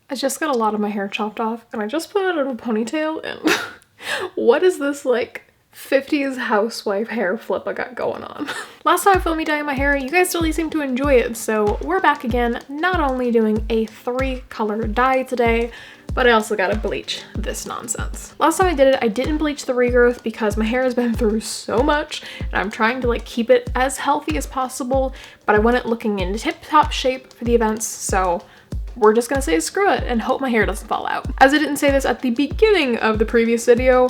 I just got a lot of my hair chopped off and I just put it in a ponytail and what is this like 50s housewife hair flip I got going on? Last time I filmed me dyeing my hair, you guys really seemed to enjoy it, so we're back again, not only doing a 3-color dye today, but I also gotta bleach this nonsense. Last time I did it, I didn't bleach the regrowth because my hair has been through so much and I'm trying to like keep it as healthy as possible, but I want it looking in tip-top shape for the events, so we're just gonna say screw it and hope my hair doesn't fall out. As I didn't say this at the beginning of the previous video,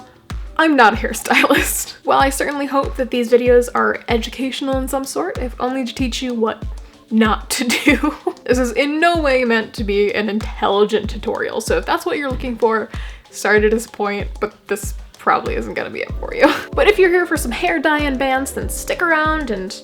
I'm not a hairstylist. While I certainly hope that these videos are educational in some sort, if only to teach you what not to do. This is in no way meant to be an intelligent tutorial, so if that's what you're looking for, sorry to disappoint, but this probably isn't gonna be it for you. But if you're here for some hair dye and bands, then stick around and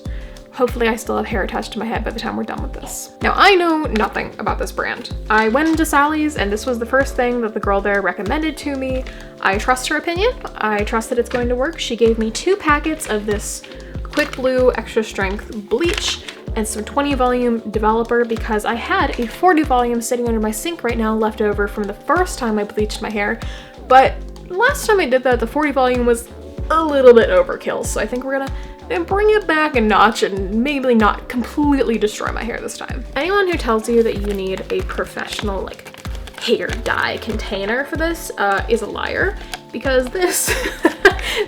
hopefully I still have hair attached to my head by the time we're done with this. Now, I know nothing about this brand. I went into Sally's and this was the first thing that the girl there recommended to me. I trust her opinion. I trust that it's going to work. She gave me 2 packets of this Quick Blue Extra Strength bleach and some 20 volume developer because I had a 40 volume sitting under my sink right now left over from the first time I bleached my hair. But last time I did that, the 40 volume was a little bit overkill. So I think we're gonna and bring it back a notch and maybe not completely destroy my hair this time. Anyone who tells you that you need a professional like hair dye container for this is a liar, because this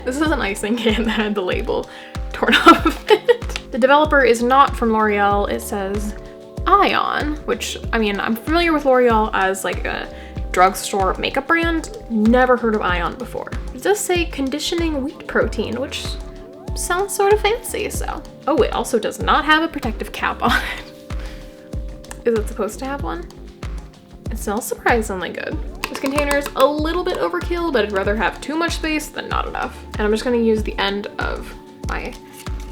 this is an icing can that had the label torn off of it. The developer is not from L'Oreal. It says Ion, which I mean, I'm familiar with L'Oreal as like a drugstore makeup brand. Never heard of Ion before. It does say conditioning wheat protein, which sounds sort of fancy, so. Oh, it also does not have a protective cap on it. Is it supposed to have one? It smells surprisingly good. This container is a little bit overkill, but I'd rather have too much space than not enough. And I'm just gonna use the end of my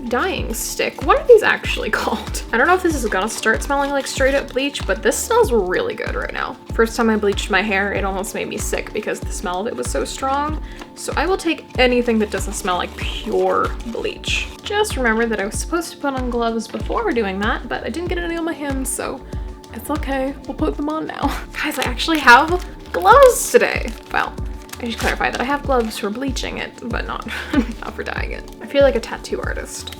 dyeing stick. What are these actually called? I don't know if this is gonna start smelling like straight up bleach, but this smells really good right now. First time I bleached my hair, it almost made me sick because the smell of it was so strong. So I will take anything that doesn't smell like pure bleach. Just remember that I was supposed to put on gloves before doing that, but I didn't get any on my hands, so it's okay. We'll put them on now. Guys, I actually have gloves today. Well, I should clarify that I have gloves for bleaching it, but not, not for dyeing it. I feel like a tattoo artist.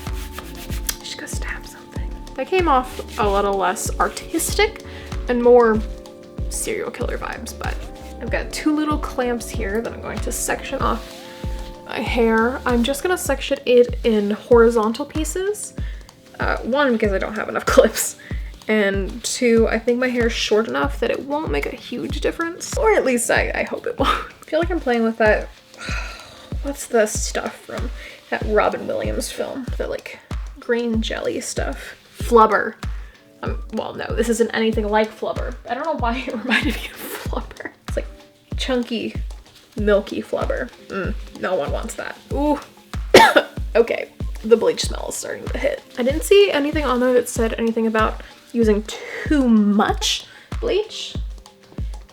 I should go stab something. That came off a little less artistic and more serial killer vibes, but I've got 2 little clamps here that I'm going to section off my hair. I'm just gonna section it in horizontal pieces. 1, because I don't have enough clips. And 2, I think my hair is short enough that it won't make a huge difference. Or at least I hope it won't. I feel like I'm playing with that, what's the stuff from that Robin Williams film? The like green jelly stuff. Flubber. Well, no, this isn't anything like Flubber. I don't know why it reminded me of Flubber. It's like chunky, milky Flubber. No one wants that. Ooh. Okay, the bleach smell is starting to hit. I didn't see anything on there that said anything about using too much bleach.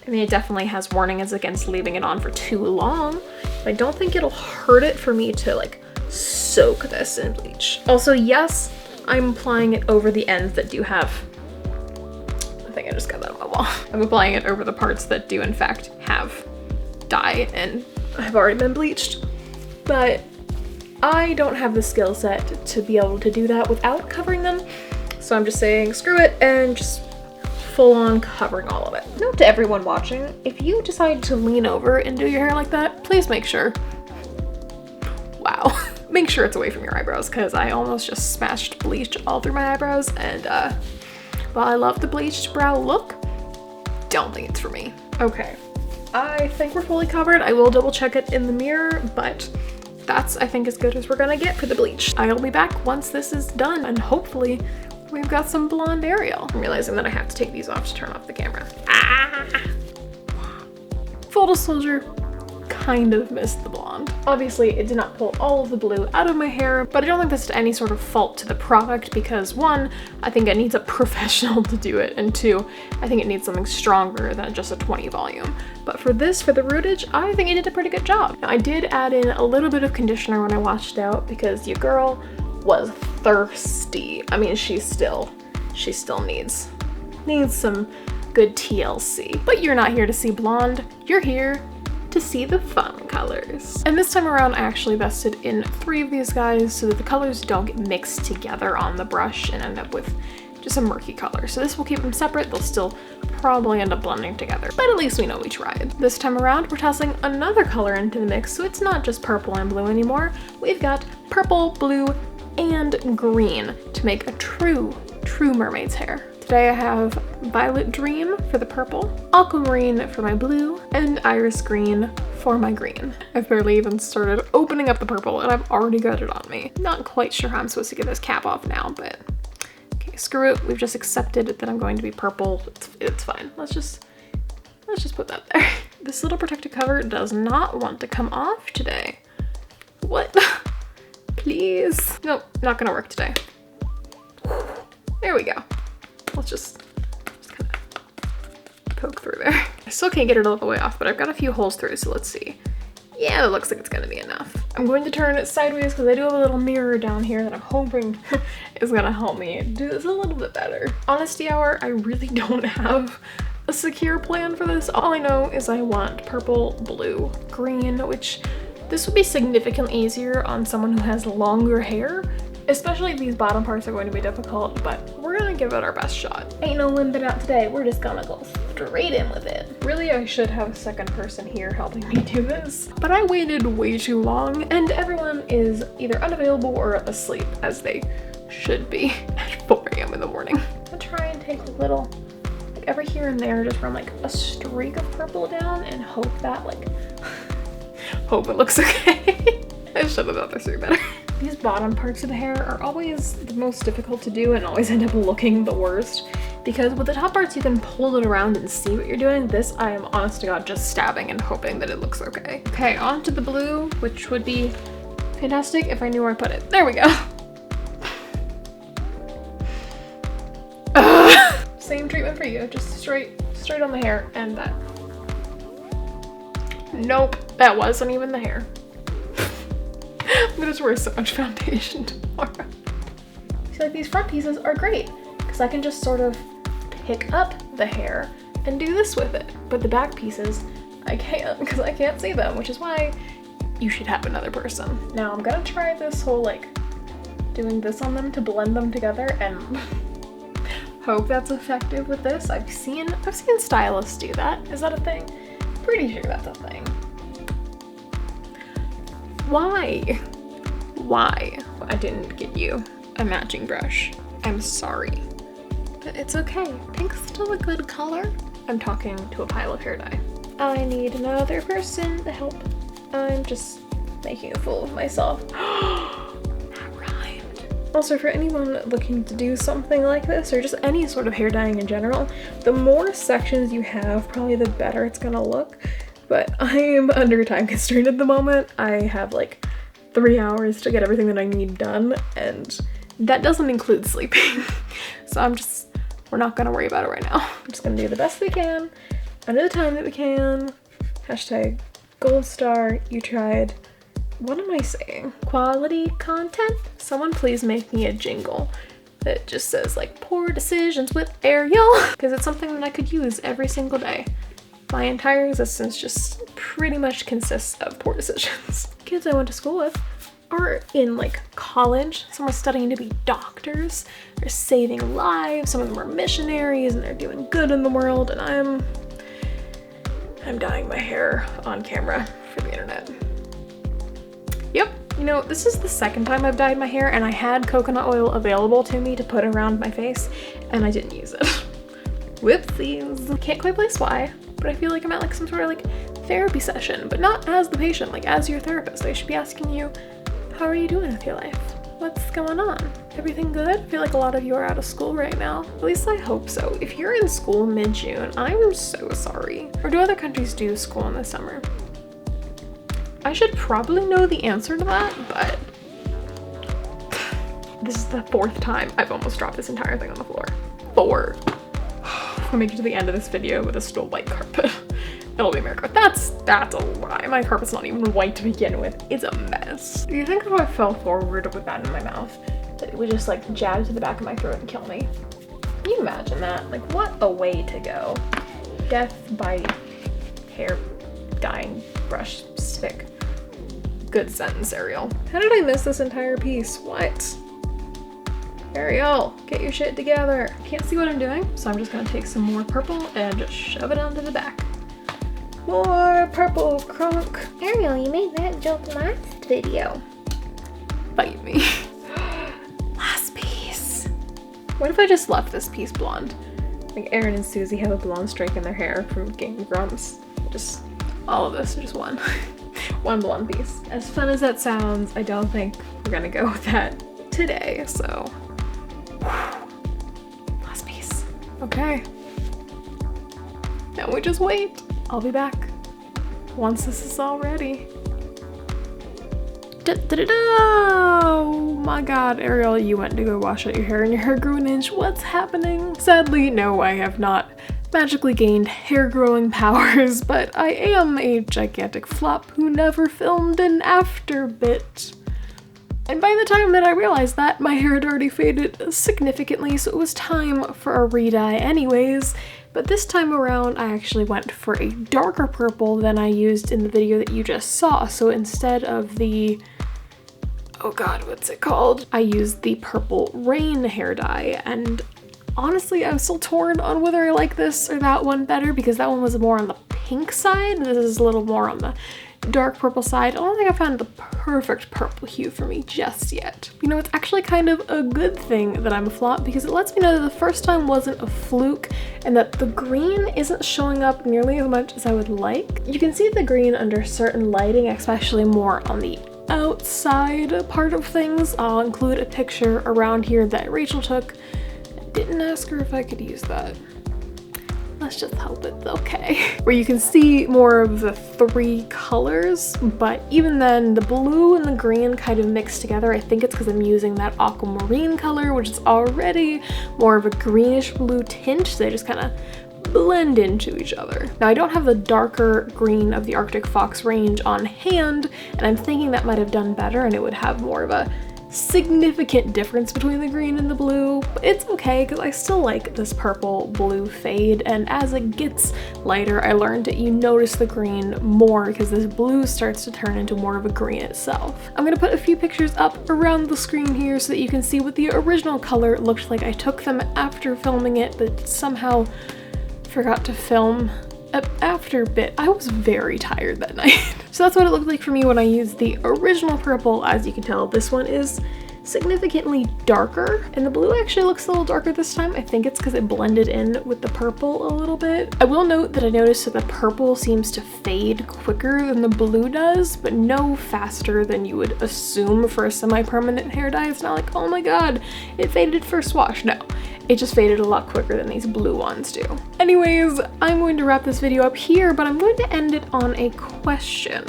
I mean, it definitely has warnings against leaving it on for too long, but I don't think it'll hurt it for me to like soak this in bleach. Also, yes, I'm applying it over the ends that do have, I think I just got that on my wall. I'm applying it over the parts that do in fact have dye and have already been bleached, but I don't have the skill set to be able to do that without covering them. So I'm just saying screw it and just full on covering all of it. Note to everyone watching, if you decide to lean over and do your hair like that, please make sure, wow, make sure it's away from your eyebrows, because I almost just smashed bleach all through my eyebrows, and while I love the bleached brow look, don't think it's for me. Okay, I think we're fully covered. I will double check it in the mirror, but that's, I think, as good as we're gonna get for the bleach. I'll be back once this is done, and hopefully we've got some blonde Arielle. I'm realizing that I have to take these off to turn off the camera. Ah! Full disclosure, kind of missed the blonde. Obviously, it did not pull all of the blue out of my hair, but I don't think this is any sort of fault to the product because 1, I think it needs a professional to do it, and 2, I think it needs something stronger than just a 20 volume. But for this, for the rootage, I think it did a pretty good job. Now, I did add in a little bit of conditioner when I washed it out because your girl was thirsty. I mean, she still needs some good TLC. But you're not here to see blonde, you're here to see the fun colors. And this time around, I actually invested in 3 of these guys so that the colors don't get mixed together on the brush and end up with just a murky color. So this will keep them separate. They'll still probably end up blending together, but at least we know we tried. This time around, we're tossing another color into the mix, so it's not just purple and blue anymore. We've got purple, blue, and green to make a true mermaid's hair. Today I have Violet Dream for the purple, Aquamarine for my blue, and Iris Green for my green. I've barely even started opening up the purple and I've already got it on me. Not quite sure how I'm supposed to get this cap off now, but okay, screw it. We've just accepted that I'm going to be purple. It's fine. Let's just put that there. This little protective cover does not want to come off today. What? Please. Nope, not gonna work today. There we go. Let's just kind of poke through there. I still can't get it all the way off, but I've got a few holes through, so let's see. Yeah, it looks like it's gonna be enough. I'm going to turn it sideways because I do have a little mirror down here that I'm hoping is gonna help me do this a little bit better. Honesty hour, I really don't have a secure plan for this. All I know is I want purple, blue, green, which this would be significantly easier on someone who has longer hair. Especially these bottom parts are going to be difficult, but we're gonna give it our best shot. Ain't no limping out today, we're just gonna go straight in with it. Really, I should have a second person here helping me do this, but I waited way too long and everyone is either unavailable or asleep, as they should be at 4 a.m. in the morning. I'm gonna try and take a little, like every here and there, just run like a streak of purple down and hope that hope it looks okay. I should have thought this through better. These bottom parts of the hair are always the most difficult to do and always end up looking the worst, because with the top parts you can pull it around and see what you're doing. This, I am honest to God just stabbing and hoping that it looks okay. Okay, on to the blue, which would be fantastic if I knew where I put it. There we go. Same treatment for you, just straight on the hair and that. Nope, that wasn't even the hair. I'm gonna just wear so much foundation tomorrow. So like these front pieces are great because I can just sort of pick up the hair and do this with it. But the back pieces, I can't because I can't see them, which is why you should have another person. Now I'm gonna try this whole doing this on them to blend them together and hope that's effective with this. I've seen stylists do that. Is that a thing? Pretty sure that's a thing. Why? I didn't get you a matching brush. I'm sorry. But it's okay. Pink's still a good color. I'm talking to a pile of hair dye. I need another person to help. I'm just making a fool of myself. That rhymed. Also, for anyone looking to do something like this, or just any sort of hair dyeing in general, the more sections you have, probably the better it's gonna look. But I am under time constraint at the moment. I have 3 hours to get everything that I need done, and that doesn't include sleeping. So we're not gonna worry about it right now. I'm just gonna do the best we can, under the time that we can. Hashtag gold star, you tried. What am I saying? Quality content? Someone please make me a jingle that just says poor decisions with Arielle, because it's something that I could use every single day. My entire existence just pretty much consists of poor decisions. Kids I went to school with are in college. Some are studying to be doctors. They're saving lives. Some of them are missionaries and they're doing good in the world. And I'm dyeing my hair on camera for the internet. Yep. You know, this is the second time I've dyed my hair and I had coconut oil available to me to put around my face and I didn't use it. Whoopsies. Can't quite place why, but I feel like I'm at some sort of therapy session, but not as the patient, as your therapist. I should be asking you, how are you doing with your life? What's going on? Everything good? I feel like a lot of you are out of school right now. At least I hope so. If you're in school mid-June, I'm so sorry. Or do other countries do school in the summer? I should probably know the answer to that, but this is the 4th time I've almost dropped this entire thing on the floor. 4. We'll make it to the end of this video with a still white carpet. It'll be America. That's a lie. My carpet's not even white to begin with. It's a mess. Do you think if I fell forward with that in my mouth, that it would just jab to the back of my throat and kill me? Can you imagine that? Like, what a way to go. Death by hair dyeing brush stick. Good sentence, Arielle. How did I miss this entire piece? What? Arielle, get your shit together. I can't see what I'm doing, so I'm just gonna take some more purple and just shove it onto the back. More purple crunk. Arielle, you made that joke last video. Bite me. Last piece. What if I just left this piece blonde? Like Aaron and Susie have a blonde streak in their hair from Game Grumps. Just all of this, just one. One blonde piece. As fun as that sounds, I don't think we're gonna go with that today, so. Last piece. Okay. Now we just wait. I'll be back once this is all ready. Oh my god, Arielle, you went to go wash out your hair and your hair grew an inch. What's happening? Sadly, no, I have not magically gained hair growing powers, but I am a gigantic flop who never filmed an after bit. And by the time that I realized that, my hair had already faded significantly, so it was time for a re-dye anyways. But this time around, I actually went for a darker purple than I used in the video that you just saw. So instead of the, oh god, what's it called? I used the Purple Rain hair dye, and honestly, I'm still torn on whether I like this or that one better because that one was more on the pink side, and this is a little more on the dark purple side. I don't think I found the perfect purple hue for me just yet. You know, it's actually kind of a good thing that I'm a flop because it lets me know that the first time wasn't a fluke and that the green isn't showing up nearly as much as I would like. You can see the green under certain lighting, especially more on the outside part of things. I'll include a picture around here that Rachel took. I didn't ask her if I could use that. Let's just hope it's okay. Where you can see more of the three colors, but even then the blue and the green kind of mixed together. I think it's because I'm using that aquamarine color, which is already more of a greenish blue tint, so they just kind of blend into each other. Now I don't have the darker green of the Arctic Fox range on hand, and I'm thinking that might have done better and it would have more of a significant difference between the green and the blue, but it's okay because I still like this purple blue fade, and as it gets lighter I learned that you notice the green more because this blue starts to turn into more of a green itself. I'm gonna put a few pictures up around the screen here so that you can see what the original color looked like. I took them after filming it but somehow forgot to film after bit. I was very tired that night. So that's what it looked like for me when I used the original purple. As you can tell, this one is significantly darker, and the blue actually looks a little darker this time. I think it's because it blended in with the purple a little bit. I will note that I noticed that the purple seems to fade quicker than the blue does, but no faster than you would assume for a semi-permanent hair dye. It's not like, oh my god, it faded first wash. No. It just faded a lot quicker than these blue ones do. Anyways, I'm going to wrap this video up here, but I'm going to end it on a question.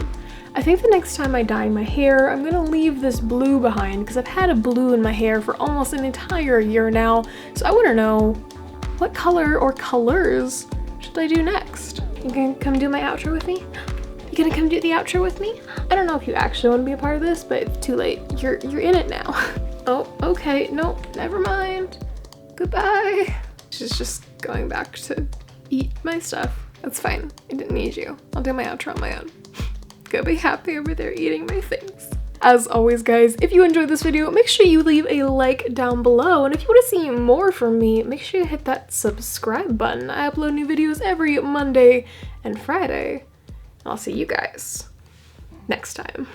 I think the next time I dye my hair, I'm gonna leave this blue behind because I've had a blue in my hair for almost an entire year now, so I wanna know what color or colors should I do next? You gonna come do my outro with me? You gonna come do the outro with me? I don't know if you actually want to be a part of this, but it's too late. You're in it now. Oh, okay, no, never mind. Goodbye. She's just going back to eat my stuff. That's fine. I didn't need you. I'll do my outro on my own. Go be happy over there eating my things. As always, guys, if you enjoyed this video, make sure you leave a like down below. And if you want to see more from me, make sure you hit that subscribe button. I upload new videos every Monday and Friday. I'll see you guys next time.